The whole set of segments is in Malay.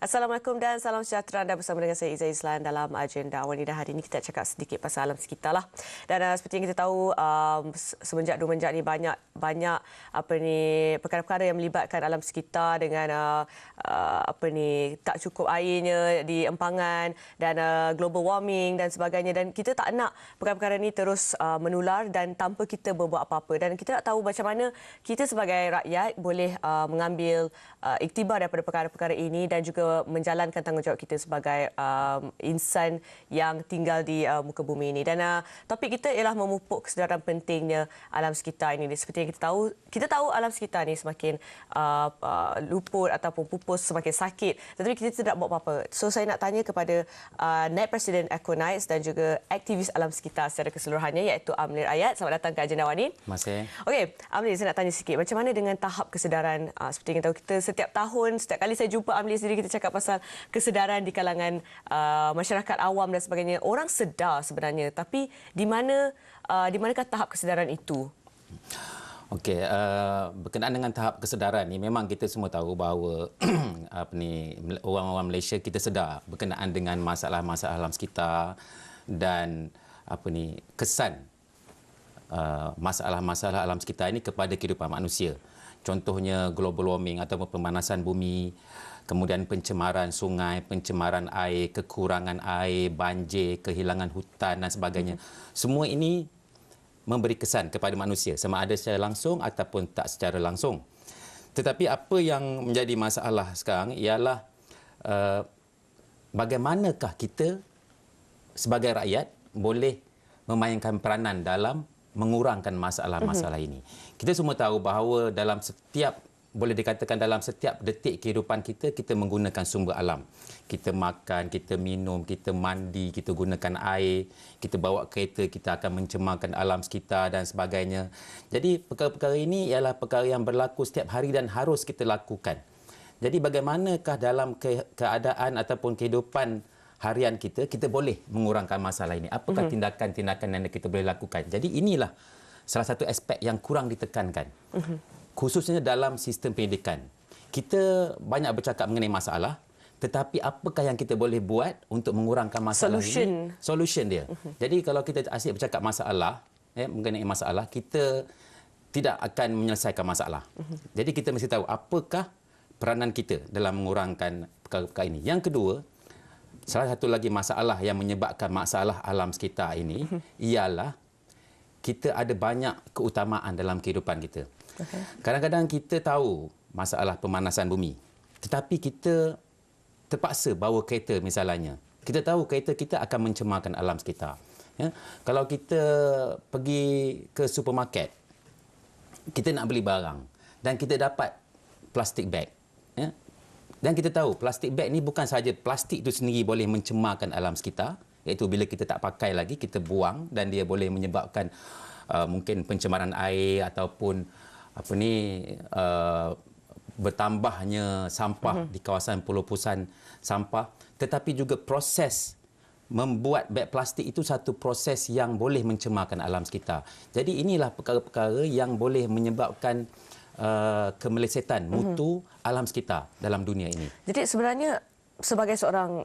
Assalamualaikum dan salam sejahtera. Anda bersama dengan saya Izzah Islan dalam agenda Wanita. Hari ini kita cakap sedikit pasal alam sekitar lah. Dan seperti yang kita tahu, semenjak ni banyak perkara-perkara yang melibatkan alam sekitar dengan tak cukup airnya di empangan dan global warming dan sebagainya. Dan kita tak nak perkara-perkara ini terus menular dan tanpa kita berbuat apa-apa. Dan kita nak tahu macam mana kita sebagai rakyat boleh mengambil iktibar daripada perkara-perkara ini dan juga menjalankan tanggungjawab kita sebagai insan yang tinggal di muka bumi ini. Dan topik kita ialah memupuk kesedaran pentingnya alam sekitar ini. Seperti yang kita tahu alam sekitar ini semakin luput ataupun pupus, semakin sakit. Tetapi kita tidak buat apa-apa. So saya nak tanya kepada Naib Presiden Eco-Knights dan juga aktivis alam sekitar secara keseluruhannya, iaitu Amlir Ayat. Selamat datang ke Agenda Wani. Terima kasih. Okey, Amlir, saya nak tanya sikit. Macam mana dengan tahap kesedaran? Seperti yang tahu, kita setiap tahun, setiap kali saya jumpa Amlir sendiri, kita cakap pasal kesedaran di kalangan masyarakat awam dan sebagainya. Orang sedar sebenarnya, tapi di manakah tahap kesedaran itu? Okey, berkenaan dengan tahap kesedaran ni, memang kita semua tahu bahawa orang-orang Malaysia kita sedar berkenaan dengan masalah-masalah alam sekitar dan kesan masalah-masalah alam sekitar ini kepada kehidupan manusia. Contohnya global warming ataupun pemanasan bumi, kemudian pencemaran sungai, pencemaran air, kekurangan air, banjir, kehilangan hutan dan sebagainya. Semua ini memberi kesan kepada manusia, sama ada secara langsung ataupun tak secara langsung. Tetapi apa yang menjadi masalah sekarang ialah bagaimanakah kita sebagai rakyat boleh memainkan peranan dalam mengurangkan masalah-masalah ini. Kita semua tahu bahawa dalam setiap detik kehidupan kita, kita menggunakan sumber alam. Kita makan, kita minum, kita mandi, kita gunakan air, kita bawa kereta, kita akan mencemarkan alam sekitar dan sebagainya. Jadi perkara-perkara ini ialah perkara yang berlaku setiap hari dan harus kita lakukan. Jadi bagaimanakah dalam keadaan ataupun kehidupan harian kita boleh mengurangkan masalah ini? Apakah tindakan-tindakan yang kita boleh lakukan? Jadi inilah salah satu aspek yang kurang ditekankan. Khususnya dalam sistem pendidikan. Kita banyak bercakap mengenai masalah, tetapi apakah yang kita boleh buat untuk mengurangkan masalah ini? Solution dia. Jadi kalau kita asyik bercakap masalah, mengenai masalah, kita tidak akan menyelesaikan masalah. Jadi kita mesti tahu apakah peranan kita dalam mengurangkan perkara-perkara ini. Yang kedua, salah satu lagi masalah yang menyebabkan masalah alam sekitar ini ialah kita ada banyak keutamaan dalam kehidupan kita. Kadang-kadang kita tahu masalah pemanasan bumi, tetapi kita terpaksa bawa kereta misalnya. Kita tahu kereta kita akan mencemarkan alam sekitar. Ya? Kalau kita pergi ke supermarket, kita nak beli barang dan kita dapat plastik bag. Ya? Dan kita tahu plastik bag ni bukan sahaja plastik itu sendiri boleh mencemarkan alam sekitar, iaitu bila kita tak pakai lagi, kita buang dan dia boleh menyebabkan mungkin pencemaran air ataupun bertambahnya sampah di kawasan pelupusan sampah. Tetapi juga proses membuat beg plastik itu satu proses yang boleh mencemarkan alam sekitar. Jadi inilah perkara-perkara yang boleh menyebabkan kemelesetan mutu alam sekitar dalam dunia ini. Jadi sebenarnya sebagai seorang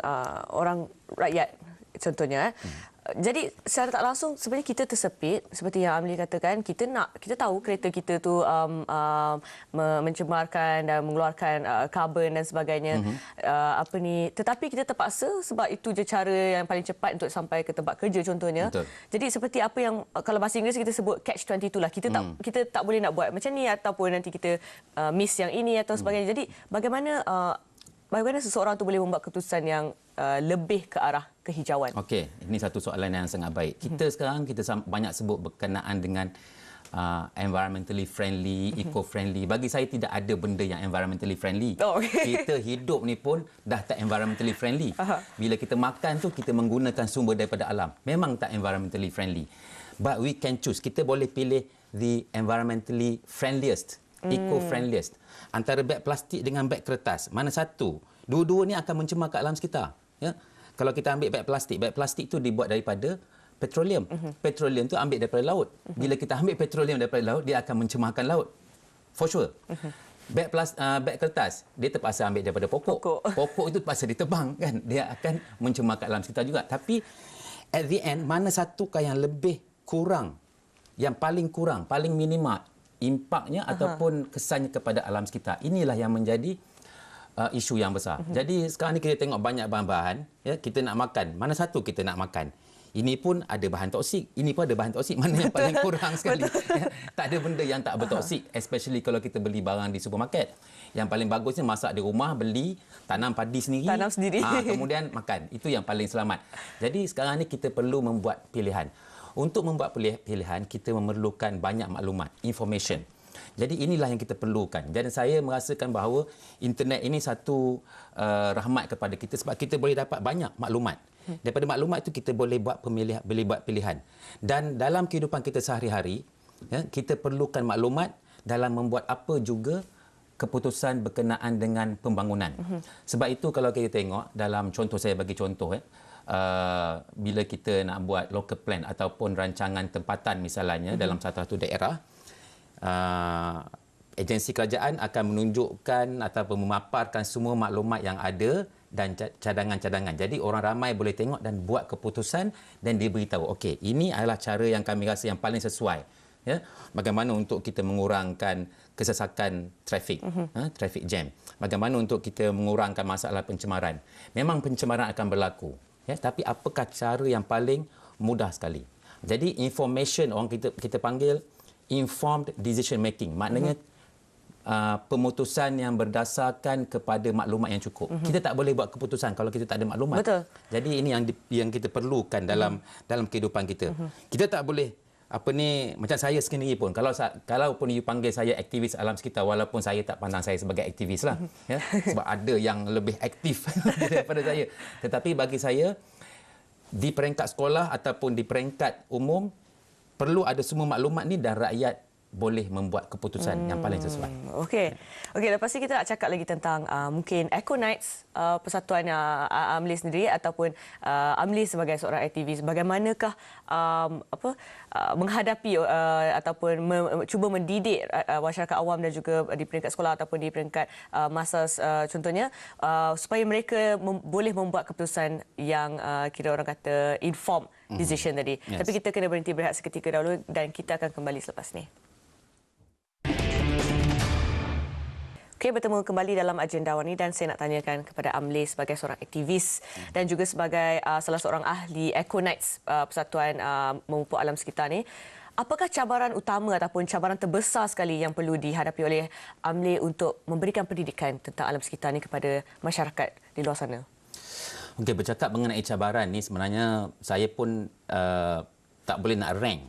orang rakyat contohnya, jadi secara tak langsung sebenarnya kita tersepit seperti yang Amli katakan. Kita tahu kereta kita tu mencemarkan dan mengeluarkan karbon dan sebagainya. Tetapi kita terpaksa sebab itu je cara yang paling cepat untuk sampai ke tempat kerja contohnya. Betul. Jadi seperti apa yang kalau bahasa Inggeris kita sebut catch-22 lah. Kita tak boleh nak buat macam ni ataupun nanti kita miss yang ini atau sebagainya. Jadi bagaimana seseorang tu boleh membuat keputusan yang lebih ke arah kehijauan? Okey, ini satu soalan yang sangat baik. Sekarang kita banyak sebut berkenaan dengan environmentally friendly, eco-friendly. Bagi saya tidak ada benda yang environmentally friendly. Kita hidup ni pun dah tak environmentally friendly. Bila kita makan tu, kita menggunakan sumber daripada alam. Memang tak environmentally friendly. But we can choose. Kita boleh pilih the environmentally friendliest, eco-friendliest. Antara beg plastik dengan beg kertas, mana satu? Dua-dua ni akan mencemarkan alam sekitar. Ya? Kalau kita ambil beg plastik tu dibuat daripada petroleum. Petroleum tu ambil daripada laut. Bila kita ambil petroleum daripada laut, dia akan mencemarkan laut. For sure. Beg kertas, dia terpaksa ambil daripada pokok. Pokok itu terpaksa ditebang kan. Dia akan mencemarkan alam sekitar juga. Tapi at the end, mana satukah yang lebih kurang, yang paling kurang, paling minima impaknya ataupun kesannya kepada alam sekitar. Inilah yang menjadi isu yang besar. Jadi sekarang ni kita tengok banyak bahan-bahan, ya, kita nak makan. Mana satu kita nak makan? Ini pun ada bahan toksik, ini pun ada bahan toksik. Mana yang paling kurang sekali? Ya, tak ada benda yang tak bertoksik, especially kalau kita beli barang di supermarket. Yang paling bagusnya masak di rumah, beli, tanam padi sendiri. Tanam sendiri. Kemudian makan. Itu yang paling selamat. Jadi sekarang ni kita perlu membuat pilihan. Untuk membuat pilihan, kita memerlukan banyak maklumat, information. Jadi inilah yang kita perlukan. Dan saya merasakan bahawa internet ini satu rahmat kepada kita sebab kita boleh dapat banyak maklumat. Daripada maklumat itu kita boleh buat pilihan. Dan dalam kehidupan kita sehari-hari, ya, kita perlukan maklumat dalam membuat apa juga keputusan berkenaan dengan pembangunan. Sebab itu kalau kita tengok dalam contoh, saya bagi contoh, bila kita nak buat local plan ataupun rancangan tempatan misalnya dalam satu daerah, agensi kerajaan akan menunjukkan ataupun memaparkan semua maklumat yang ada dan cadangan-cadangan. Jadi orang ramai boleh tengok dan buat keputusan dan diberitahu, okey, ini adalah cara yang kami rasa yang paling sesuai. Ya, bagaimana untuk kita mengurangkan kesesakan trafik, traffic jam. Bagaimana untuk kita mengurangkan masalah pencemaran. Memang pencemaran akan berlaku, ya, tapi apakah cara yang paling mudah sekali? Jadi information, orang kita panggil informed decision making. Maknanya pemutusan yang berdasarkan kepada maklumat yang cukup. Kita tak boleh buat keputusan kalau kita tak ada maklumat. Betul. Jadi ini yang kita perlukan dalam kehidupan kita. Kita tak boleh macam saya sendiri pun, kalau pun you panggil saya aktivis alam sekitar, walaupun saya tak pandang saya sebagai aktivis lah, ya, sebab ada yang lebih aktif daripada saya. Tetapi bagi saya, di peringkat sekolah ataupun di peringkat umum, perlu ada semua maklumat ni dan rakyat boleh membuat keputusan yang paling sesuai. Okey, lepas ni kita nak cakap lagi tentang mungkin Eco Nights, persatuan AMLI sendiri ataupun AMLI sebagai seorang aktivis. Bagaimanakah menghadapi ataupun cuba mendidik masyarakat awam dan juga di peringkat sekolah ataupun di peringkat masa contohnya supaya mereka boleh membuat keputusan yang kira orang kata informed decision tadi. Yes. Tapi kita kena berhenti berehat seketika dahulu dan kita akan kembali selepas ni. Okey, bertemu kembali dalam agenda awal ini dan saya nak tanyakan kepada AMLI sebagai seorang aktivis dan juga sebagai salah seorang ahli Eco Nights, Persatuan Memupuk Alam Sekitar ni. Apakah cabaran utama ataupun cabaran terbesar sekali yang perlu dihadapi oleh AMLI untuk memberikan pendidikan tentang alam sekitar ni kepada masyarakat di luar sana? Okey, bercakap mengenai cabaran ni, sebenarnya saya pun tak boleh nak rank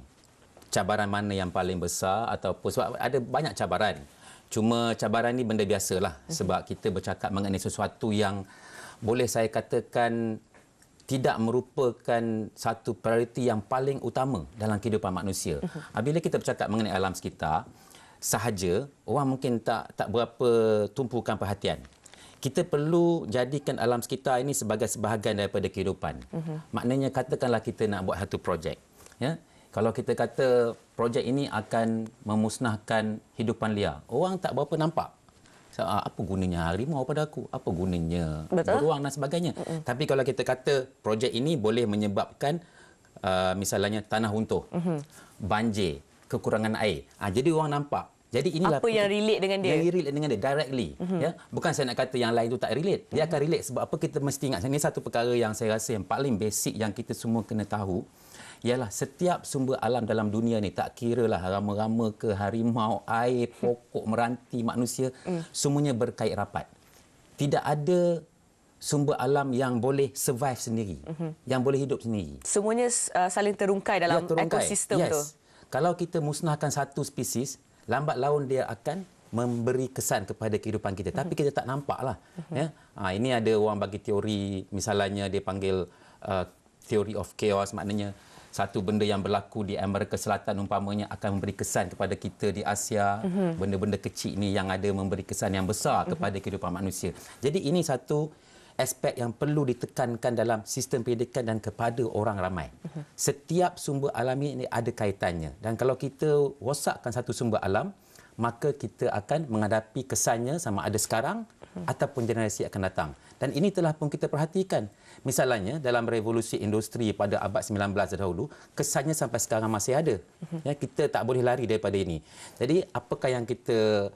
cabaran mana yang paling besar ataupun sebab ada banyak cabaran. Cuma cabaran ni benda biasalah sebab kita bercakap mengenai sesuatu yang boleh saya katakan tidak merupakan satu prioriti yang paling utama dalam kehidupan manusia. Bila kita bercakap mengenai alam sekitar sahaja, orang mungkin tak berapa tumpukan perhatian. Kita perlu jadikan alam sekitar ini sebagai sebahagian daripada kehidupan. Maknanya katakanlah kita nak buat satu projek, ya. Kalau kita kata projek ini akan memusnahkan hidupan liar, orang tak berapa nampak. Apa gunanya harimau pada aku? Apa gunanya beruang dan sebagainya? Tapi kalau kita kata projek ini boleh menyebabkan misalnya tanah runtuh, banjir, kekurangan air. Jadi orang nampak. Jadi inilah apa yang relate dengan dia? Yang relate dengan dia directly. Ya? Bukan saya nak kata yang lain itu tak relate. Dia akan relate sebab apa kita mesti ingat. Ini satu perkara yang saya rasa yang paling basic yang kita semua kena tahu. Ialah setiap sumber alam dalam dunia ni, tak kiralah rama-rama ke harimau, air, pokok, meranti, manusia, semuanya berkait rapat. Tidak ada sumber alam yang boleh survive sendiri, yang boleh hidup sendiri. Semuanya saling terungkai dalam ekosistem tu. Kalau kita musnahkan satu spesies, lambat laun dia akan memberi kesan kepada kehidupan kita. Tapi kita tak nampaklah. Ya? Ini ada orang bagi teori, misalnya dia panggil theory of chaos, maknanya satu benda yang berlaku di Amerika Selatan umpamanya akan memberi kesan kepada kita di Asia. Benda-benda kecil ini yang ada memberi kesan yang besar kepada kehidupan manusia. Jadi ini satu aspek yang perlu ditekankan dalam sistem pendidikan dan kepada orang ramai. Setiap sumber alam ini ada kaitannya. Dan kalau kita rosakkan satu sumber alam, maka kita akan menghadapi kesannya sama ada sekarang ataupun generasi akan datang. Dan ini telah pun kita perhatikan. Misalnya dalam revolusi industri pada abad 19 dahulu, kesannya sampai sekarang masih ada. Ya, kita tak boleh lari daripada ini. Jadi apakah yang kita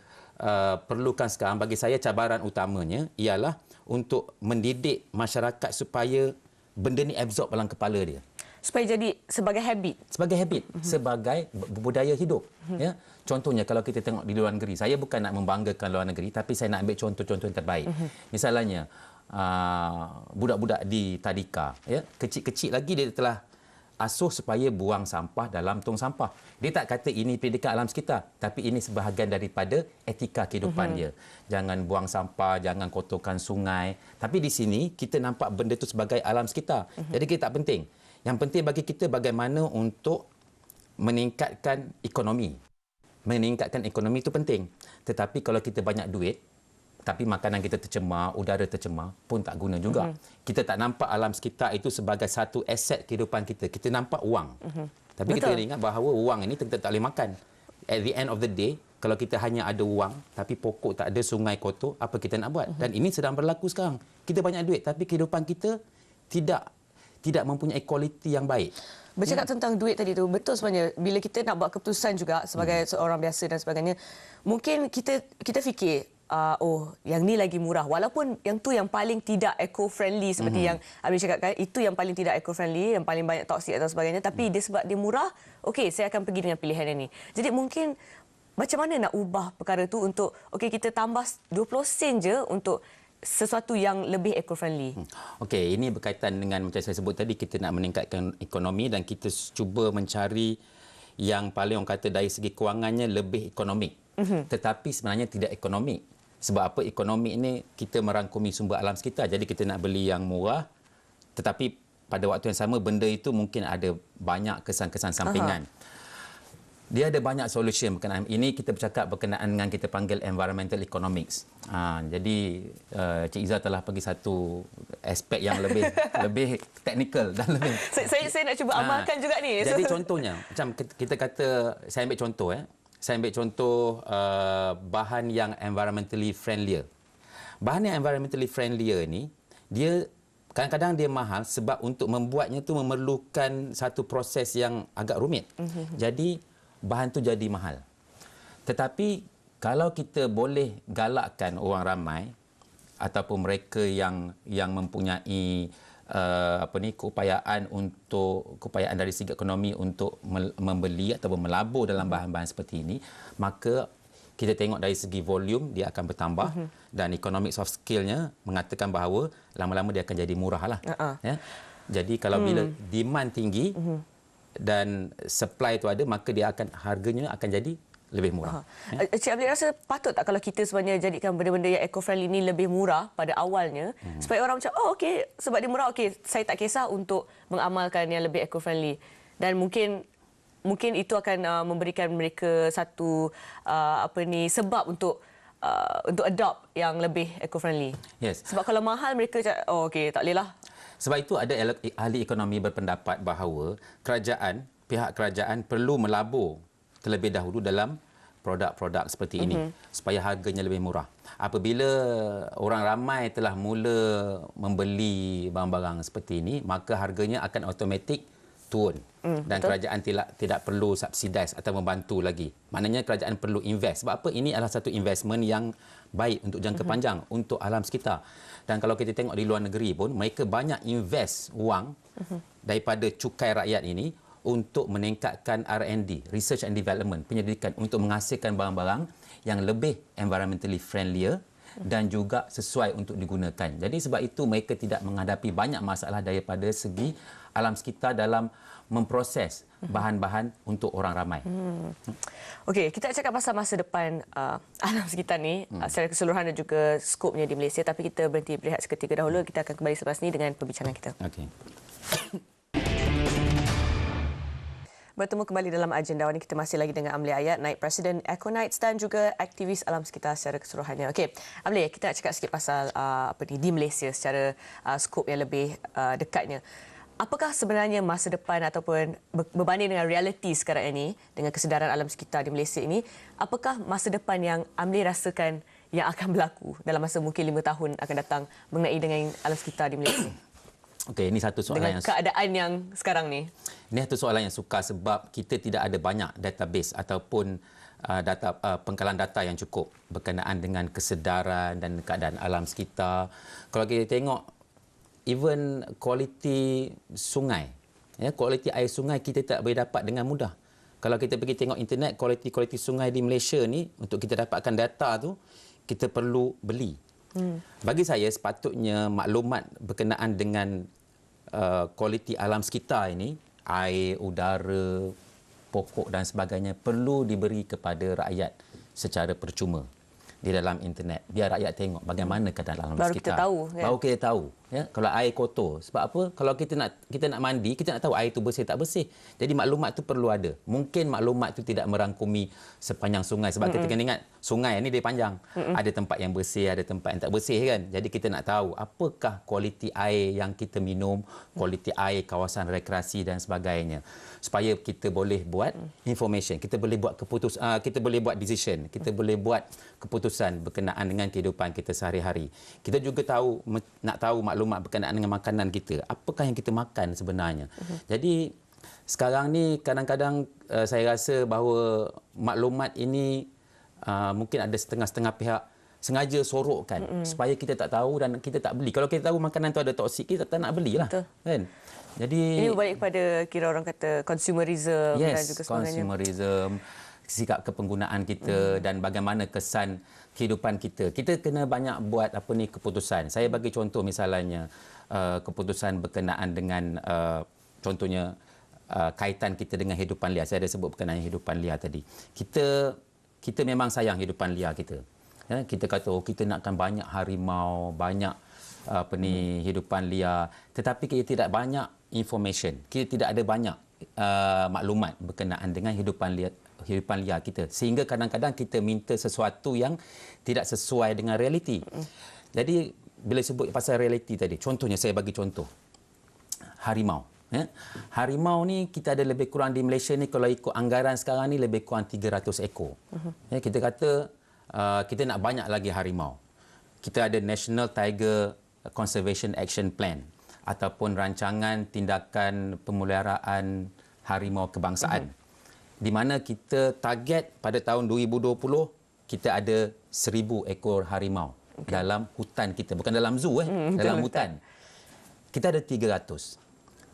perlukan sekarang? Bagi saya cabaran utamanya ialah untuk mendidik masyarakat supaya benda ni absorb dalam kepala dia. Supaya jadi sebagai habit. Sebagai habit, sebagai budaya hidup. Ya. Contohnya kalau kita tengok di luar negeri, saya bukan nak membanggakan luar negeri, tapi saya nak ambil contoh-contoh yang terbaik. Misalnya, budak-budak di tadika, ya, kecil-kecil lagi dia telah asuh supaya buang sampah dalam tong sampah. Dia tak kata ini pendidikan alam sekitar, tapi ini sebahagian daripada etika kehidupan dia. Jangan buang sampah, jangan kotorkan sungai. Tapi di sini kita nampak benda itu sebagai alam sekitar. Jadi kita tak penting. Yang penting bagi kita bagaimana untuk meningkatkan ekonomi. Meningkatkan ekonomi itu penting. Tetapi kalau kita banyak duit, tapi makanan kita tercemar, udara tercemar, pun tak guna juga. Kita tak nampak alam sekitar itu sebagai satu aset kehidupan kita. Kita nampak wang. Tapi kita kena ingat bahawa wang ini kita tak boleh makan. At the end of the day, kalau kita hanya ada wang, tapi pokok tak ada, sungai kotor, apa kita nak buat? Dan ini sedang berlaku sekarang. Kita banyak duit, tapi kehidupan kita tidak mempunyai kualiti yang baik. Bercakap tentang duit tadi tu, betul sebenarnya bila kita nak buat keputusan juga sebagai seorang biasa dan sebagainya, mungkin kita fikir yang ni lagi murah, walaupun yang tu yang paling tidak eco-friendly seperti yang Amir cakapkan, itu yang paling tidak eco-friendly, yang paling banyak toksik dan sebagainya, tapi dia sebab dia murah, okey, saya akan pergi dengan pilihan yang ni. Jadi mungkin macam mana nak ubah perkara tu untuk kita tambah 20 sen je untuk sesuatu yang lebih eco-friendly. Okey, ini berkaitan dengan macam saya sebut tadi, kita nak meningkatkan ekonomi dan kita cuba mencari yang paling orang kata dari segi kewangannya lebih ekonomik. Tetapi sebenarnya tidak ekonomik. Sebab apa? Ekonomik ini kita merangkumi sumber alam sekitar. Jadi kita nak beli yang murah, tetapi pada waktu yang sama benda itu mungkin ada banyak kesan-kesan sampingan. Dia ada banyak solution berkenaan ini. Kita bercakap berkenaan dengan kita panggil environmental economics. Jadi Cik Izzah telah pergi satu aspek yang lebih teknikal dan lebih. Saya nak cuba amalkan juga ni. Jadi contohnya, macam kita kata, saya ambil contoh Saya ambil contoh bahan yang environmentally friendlier. Bahan yang environmentally friendlier ni, dia kadang-kadang dia mahal sebab untuk membuatnya tu memerlukan satu proses yang agak rumit. Jadi bahan tu jadi mahal. Tetapi kalau kita boleh galakkan orang ramai ataupun mereka yang mempunyai keupayaan dari segi ekonomi untuk membeli atau melabur dalam bahan-bahan seperti ini, maka kita tengok dari segi volume dia akan bertambah dan economics of scale-nya mengatakan bahawa lama-lama dia akan jadi murah lah. Ya? Jadi kalau bila demand tinggi dan supply itu ada, maka harganya akan jadi lebih murah. Cik Abdul rasa patut tak kalau kita sebenarnya jadikan benda-benda yang eco-friendly ini lebih murah pada awalnya supaya orang macam okey, sebab dia murah, okey, saya tak kisah untuk mengamalkan yang lebih eco-friendly, dan mungkin itu akan memberikan mereka satu sebab untuk adopt yang lebih eco-friendly. Yes. Sebab kalau mahal mereka cakap okey, tak boleh lah. Sebab itu ada ahli ekonomi berpendapat bahawa pihak kerajaan perlu melabur terlebih dahulu dalam produk-produk seperti ini supaya harganya lebih murah. Apabila orang ramai telah mula membeli barang-barang seperti ini, maka harganya akan automatik turun dan betul. Kerajaan tidak perlu subsidize atau membantu lagi. Maknanya kerajaan perlu invest. Sebab apa? Ini adalah satu investment yang baik untuk jangka panjang untuk alam sekitar. Dan kalau kita tengok di luar negeri pun, mereka banyak invest wang daripada cukai rakyat ini untuk meningkatkan R&D, research and development, penyelidikan untuk menghasilkan barang-barang yang lebih environmentally friendlier dan juga sesuai untuk digunakan. Jadi sebab itu mereka tidak menghadapi banyak masalah daripada segi alam sekitar dalam memproses bahan-bahan untuk orang ramai. Okey, kita cakap pasal masa depan alam sekitar ni secara keseluruhan dan juga skopnya di Malaysia, tapi kita berhenti berehat seketika dahulu. Kita akan kembali selepas ini dengan perbincangan kita. Okey. Bertemu kembali dalam agenda ini, kita masih lagi dengan Amli Ayat, Naib Presiden Econites dan juga aktivis alam sekitar secara keseluruhannya. Okey, Amli, kita nak cakap sikit pasal di Malaysia secara skop yang lebih dekatnya. apakah sebenarnya masa depan ataupun berbanding dengan realiti sekarang ini dengan kesedaran alam sekitar di Malaysia ini, apakah masa depan yang Amli rasakan yang akan berlaku dalam masa mungkin 5 tahun akan datang mengenai dengan alam sekitar di Malaysia? Okey, ini satu soalan dengan keadaan yang sekarang ni. Ini satu soalan yang sukar sebab kita tidak ada banyak database ataupun pengkalan data yang cukup berkenaan dengan kesedaran dan keadaan alam sekitar. Kalau kita tengok even kualiti sungai, kualiti air sungai kita tak boleh dapat dengan mudah. Kalau kita pergi tengok internet, kualiti sungai di Malaysia ni, untuk kita dapatkan data tu, kita perlu beli. Bagi saya, sepatutnya maklumat berkenaan dengan kualiti alam sekitar ini, air, udara, pokok dan sebagainya, perlu diberi kepada rakyat secara percuma di dalam internet, biar rakyat tengok bagaimana keadaan alam Baru sekitar. kita tahu, kan? Baru kita tahu, ya, kalau air kotor. Sebab apa? Kalau kita nak mandi, kita nak tahu air itu bersih tak bersih. Jadi maklumat itu perlu ada. Mungkin maklumat itu tidak merangkumi sepanjang sungai, sebab kita kena ingat sungai ni dia panjang. Ada tempat yang bersih, ada tempat yang tak bersih, kan. Jadi kita nak tahu apakah kualiti air yang kita minum, kualiti air kawasan rekreasi dan sebagainya, supaya kita boleh buat information, kita boleh buat keputusan, kita boleh buat decision, kita boleh buat keputusan berkenaan dengan kehidupan kita sehari-hari. Kita juga nak tahu maklumat berkenaan dengan makanan kita. Apakah yang kita makan sebenarnya? Jadi sekarang ni kadang-kadang saya rasa bahawa maklumat ini mungkin ada setengah-setengah pihak sengaja sorokkan supaya kita tak tahu dan kita tak beli. Kalau kita tahu makanan tu ada toksik, kita tak nak belilah. Betul. Kan? Jadi Ini berbalik kepada kira orang kata consumerism dan juga sebagainya. Consumerism, sikap kepenggunaan kita dan bagaimana kesan kehidupan kita. Kita kena banyak buat keputusan. Saya bagi contoh misalnya keputusan berkenaan dengan contohnya kaitan kita dengan hidupan liar. Saya ada sebut berkenaan hidupan liar tadi. Kita memang sayang hidupan liar kita. Ya, kita kata kita nakkan banyak harimau, banyak hidupan liar, tetapi kita tidak banyak information. Kita tidak ada banyak maklumat berkenaan dengan hidupan liar kita, sehingga kadang-kadang kita minta sesuatu yang tidak sesuai dengan realiti. Jadi bila sebut pasal realiti tadi, contohnya saya bagi contoh harimau. Ya. Harimau ni kita ada lebih kurang di Malaysia ni, kalau ikut anggaran sekarang ni lebih kurang 300 ekor. Ya, kita kata kita nak banyak lagi harimau. Kita ada National Tiger Conservation Action Plan ataupun rancangan tindakan pemeliharaan harimau kebangsaan, di mana kita target pada tahun 2020 kita ada 1,000 ekor harimau dalam hutan kita, bukan dalam zoo, dalam hutan. Kita ada 300.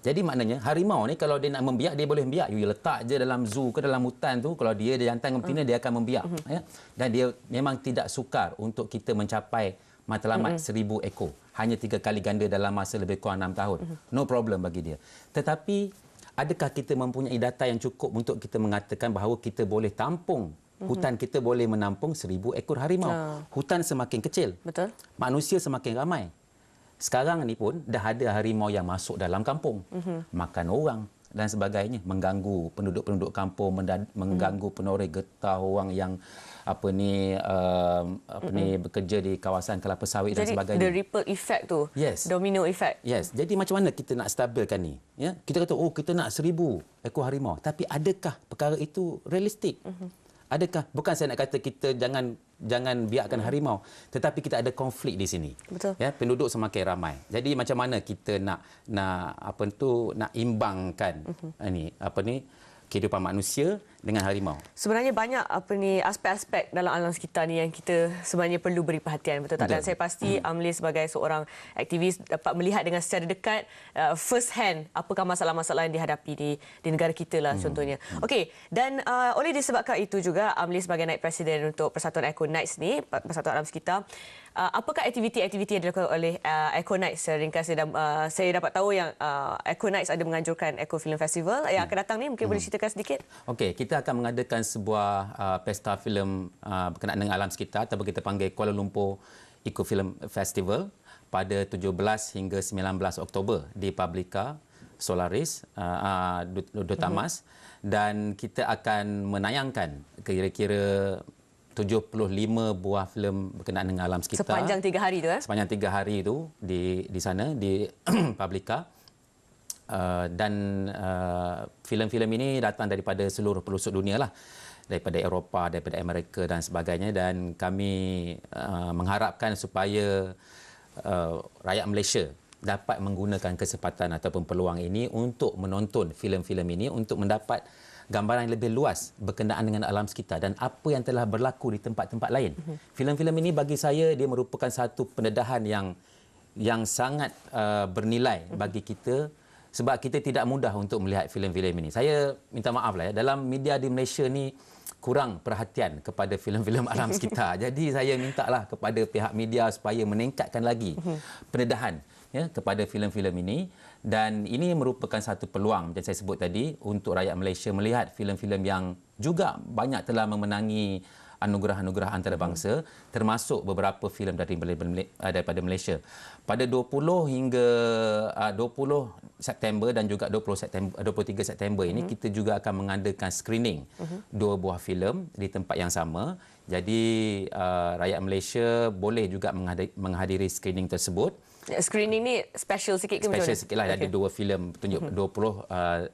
Jadi maknanya harimau ni kalau dia nak membiak, dia boleh membiak. You letak je dalam zoo ke dalam hutan tu, kalau dia jantan betina, dia akan membiak. Ya? Dan dia memang tidak sukar untuk kita mencapai matlamat 1,000 ekor. Hanya 3 kali ganda dalam masa lebih kurang 6 tahun. No problem bagi dia. Tetapi adakah kita mempunyai data yang cukup untuk kita mengatakan bahawa kita boleh tampung, hutan kita boleh menampung 1,000 ekor harimau? Hutan semakin kecil, Betul. manusia semakin ramai. Sekarang ni pun dah ada harimau yang masuk dalam kampung, makan orang dan sebagainya, mengganggu penduduk-penduduk kampung, mengganggu penoreh getah orang yang bekerja di kawasan kelapa sawit dan sebagainya. Jadi the ripple effect tu, domino effect. Yes. Jadi macam mana kita nak stabilkan ni? Ya, kita kata kita nak 1,000 ekor harimau, tapi adakah perkara itu realistik? Adakah, bukan saya nak kata kita jangan biarkan harimau, tetapi kita ada konflik di sini. Betul. Ya, penduduk semakin ramai. Jadi macam mana kita nak imbangkan kehidupan manusia dengan harimau? Sebenarnya banyak aspek-aspek dalam alam sekitar ni yang kita sebenarnya perlu beri perhatian, betul tak? Dan saya pasti Amli sebagai seorang aktivis dapat melihat dengan secara dekat first hand apakah masalah-masalah yang dihadapi di negara kita lah contohnya. Okey, dan oleh disebabkan itu juga Amli sebagai naib presiden untuk Persatuan Eco Nights ni, Persatuan Alam Sekitar, apakah aktiviti-aktiviti yang dilakukan oleh Eco Nights? Ringkas saya dapat tahu yang Eco Nights ada menganjurkan Eco Film Festival yang akan datang ni, mungkin boleh ceritakan sedikit? Okey, kita akan mengadakan sebuah pesta filem berkenaan dengan alam sekitar atau kita panggil Kuala Lumpur Eco Film Festival pada 17 hingga 19 Oktober di Publica Solaris, Duta Mas, dan kita akan menayangkan kira-kira 75 buah filem berkenaan dengan alam sekitar. Sepanjang 3 hari tu, Sepanjang 3 hari itu di sana, di Publica. filem-filem ini datang daripada seluruh pelosok dunia lah, daripada Eropah, daripada Amerika dan sebagainya, dan kami mengharapkan supaya rakyat Malaysia dapat menggunakan kesempatan ataupun peluang ini untuk menonton filem-filem ini untuk mendapat gambaran yang lebih luas berkenaan dengan alam sekitar dan apa yang telah berlaku di tempat-tempat lain. Filem-filem ini bagi saya dia merupakan satu pendedahan yang sangat bernilai bagi kita, sebab kita tidak mudah untuk melihat filem-filem ini. Saya minta maaf lah ya, dalam media di Malaysia ni kurang perhatian kepada filem-filem alam sekitar. Jadi saya mintalah kepada pihak media supaya meningkatkan lagi pendedahan ya kepada filem-filem ini, dan ini merupakan satu peluang macam saya sebut tadi untuk rakyat Malaysia melihat filem-filem yang juga banyak telah memenangi anugerah-anugerah antarabangsa, termasuk beberapa filem daripada Malaysia. Pada 20 hingga 20 September dan juga 23 September ini kita juga akan mengadakan screening dua buah filem di tempat yang sama. Jadi rakyat Malaysia boleh juga menghadiri screening tersebut. Screening ni special sikit ke macam mana? Special sikit lah. Ada dua filem tunjuk 20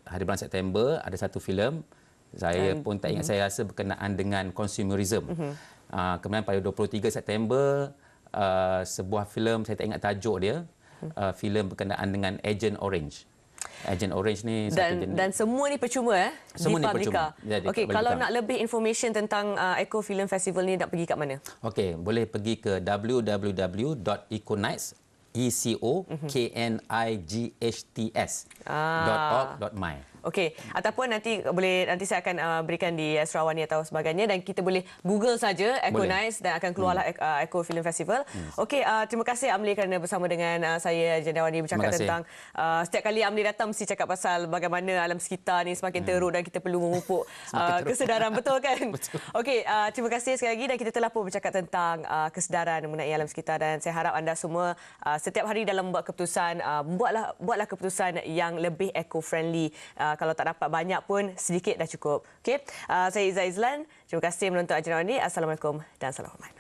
hari bulan September, ada satu filem. Saya pun tak ingat, saya rasa berkenaan dengan consumerism. Kemudian pada 23 September, sebuah filem, saya tak ingat tajuk dia, filem berkenaan dengan Agent Orange. Agent Orange ni dan semua ni percuma semua di ni Publica. Okey, kalau nak lebih information tentang Eco Film Festival ni nak pergi kat mana? Okey, boleh pergi ke www.econights ECOKNIGHTS.org.my. Okey, ataupun nanti saya akan berikan di Sarawani atau sebagainya, dan kita boleh Google saja Eco Nights dan akan keluarlah Eco Film Festival. Okey, terima kasih Amli kerana bersama dengan saya Jendawani bercakap tentang setiap kali Amli datang mesti cakap pasal bagaimana alam sekitar ni semakin teruk dan kita perlu memupuk kesedaran, betul kan? Betul. Okey, terima kasih sekali lagi, dan kita telah pun bercakap tentang kesedaran mengenai alam sekitar, dan saya harap anda semua setiap hari dalam membuat keputusan buatlah keputusan yang lebih eco-friendly. Kalau tak dapat banyak pun sedikit dah cukup. Okey. Saya Izzah Izlan. Terima kasih menonton acara ini. Assalamualaikum dan salam hormat.